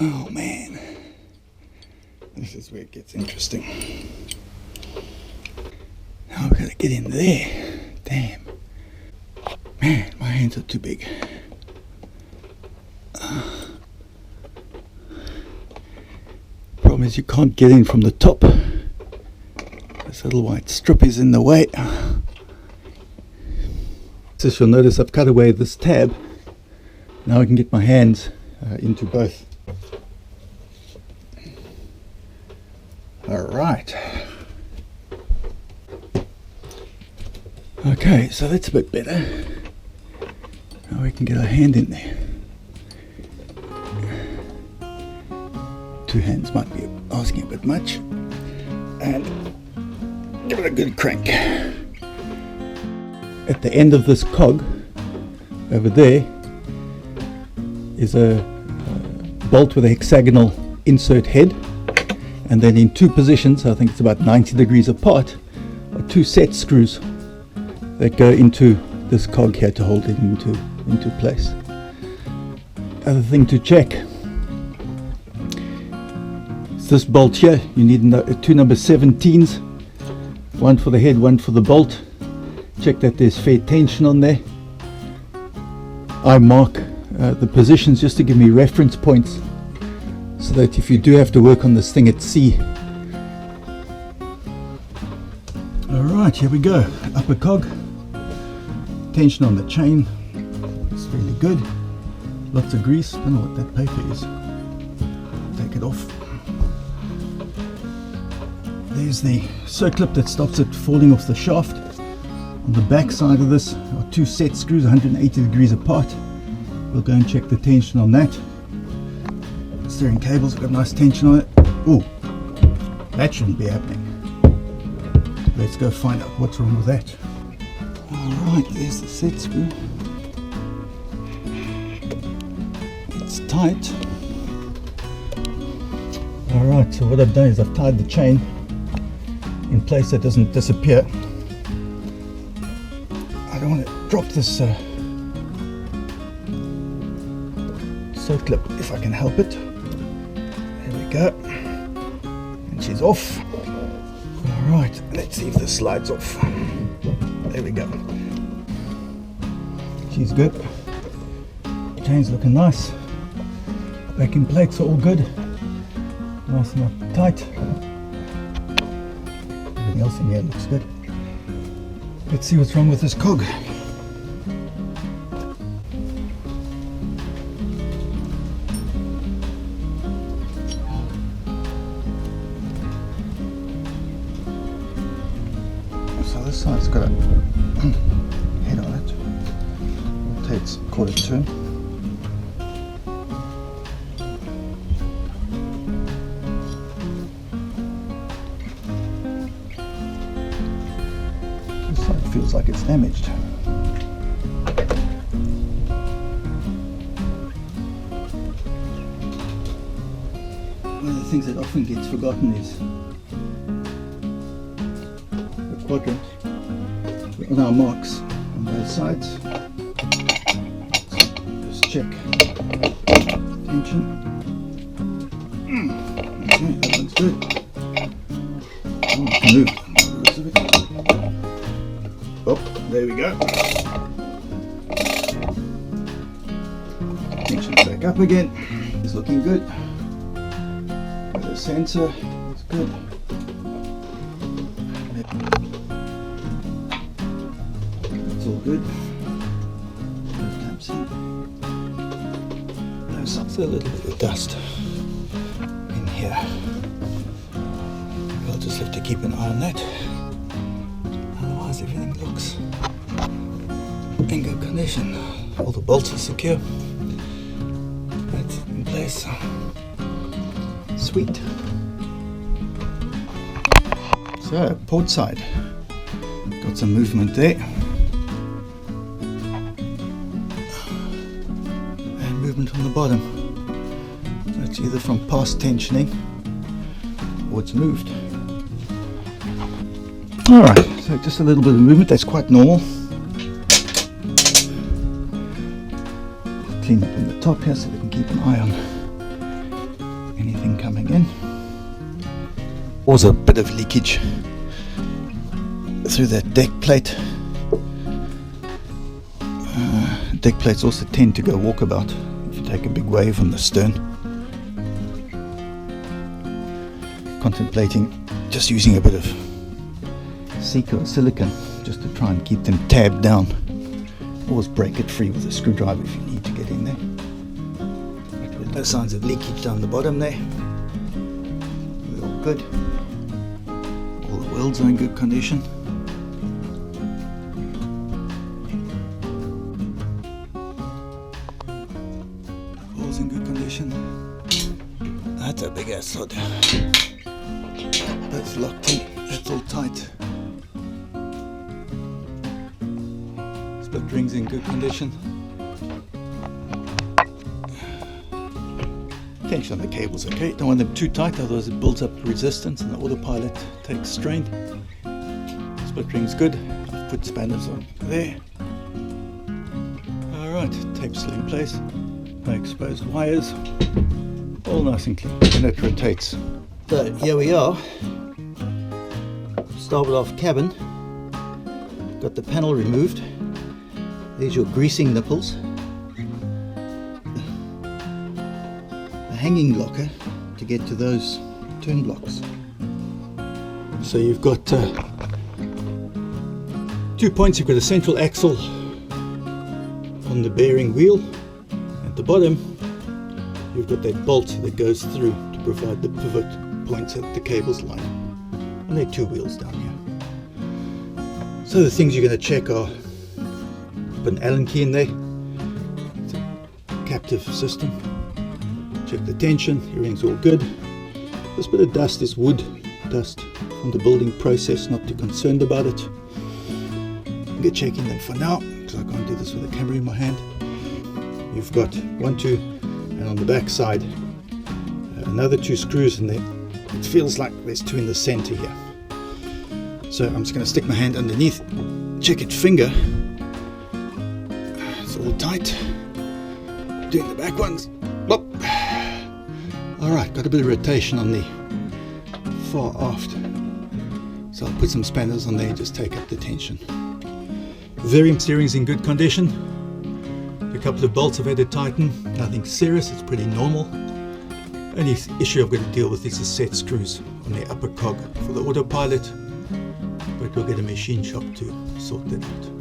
Oh man, this is where it gets interesting. Now I've got to get in there. Damn. Man, my hands are too big. Problem is you can't get in from the top. This little white strip is in the way. So you'll notice I've cut away this tab. Now I can get my hands into both. Alright. Okay, so that's a bit better. Now we can get our hand in there. Two hands might be asking a bit much. And give it a good crank. At the end of this cog, over there, is a bolt with a hexagonal insert head. And then in two positions, I think it's about 90 degrees apart, are two set screws that go into this cog here to hold it into place. Other thing to check is this bolt here. You need two number 17s, one for the head, one for the bolt. Check that there's fair tension on there. I mark the positions just to give me reference points, so that if you do have to work on this thing at sea. Alright, here we go. Upper cog. Tension on the chain. It's really good. Lots of grease. I don't know what that paper is. Take it off. There's the circlip that stops it falling off the shaft. On the back side of this are two set screws 180 degrees apart. We'll go and check the tension on that. Steering cables have got nice tension on it. Oh, that shouldn't be happening. Let's go find out what's wrong with that. Alright, there's the set screw. It's tight. Alright, so what I've done is I've tied the chain in place so it doesn't disappear. I don't want to drop this circlip if I can help it. There we go. And she's off. Alright, let's see if this slides off. There we go. She's good. Chain's looking nice. Backing plates are all good. Nice and up tight. Everything else in here looks good. Let's see what's wrong with this cog. So this side's got a head on it. Rotates quarter turn. This side feels like it's damaged. One of the things that often gets forgotten is quadrant on our marks on both sides. Just check tension. Okay, that looks good. Oh, I can move the rest of it. Oh, there we go. Tension back up again. It's looking good. The sensor is good. All good. There's a little bit of dust in here. We'll just have to keep an eye on that. Otherwise everything looks in good condition. All the bolts are secure. That's in place. Sweet. So, port side. Got some movement there. Movement on the bottom. That's either from past tensioning or it's moved. Alright, so just a little bit of movement, that's quite normal. Clean up on the top here so we can keep an eye on coming in. Also a bit of leakage through that deck plate. Deck plates also tend to go walkabout if you take a big wave on the stern. Contemplating just using a bit of silicone just to try and keep them tabbed down. Always break it free with a screwdriver if you need to get in there. But no signs of leakage down the bottom there. We're all good. All the welds are in good condition. All's in good condition. That's a big ass hood. That's locked in. That's all tight. Split rings in good condition. Tension on the cable's okay. Don't want them too tight, otherwise it builds up resistance and the autopilot takes strain. Split ring's good. I've put spanners on there. Alright, tape's still in place. No exposed wires. All nice and clean. And it rotates. So here we are. Starboard aft cabin. Got the panel removed. There's your greasing nipples. The hanging locker to get to those turn blocks. So you've got 2 points. You've got a central axle on the bearing wheel. At the bottom you've got that bolt that goes through to provide the pivot points at the cable's line. And there are 2 wheels down here. So the things you're going to check are, put an Allen key in there. It's a captive system. Check the tension, everything's all good. This bit of dust is wood dust from the building process, not too concerned about it. I'll get checking them for now, because I can't do this with a camera in my hand. You've got 1, 2, and on the back side, another 2 screws in there. It feels like there's 2 in the center here. So I'm just going to stick my hand underneath, check its finger. It's all tight. Doing the back ones. Alright, got a bit of rotation on the far aft. So I'll put some spanners on there and just take up the tension. Steering's in good condition. A couple of bolts I've had to tighten. Nothing serious, it's pretty normal. Only issue I've got to deal with is the set screws on the upper cog for the autopilot. But we'll get a machine shop to sort that out.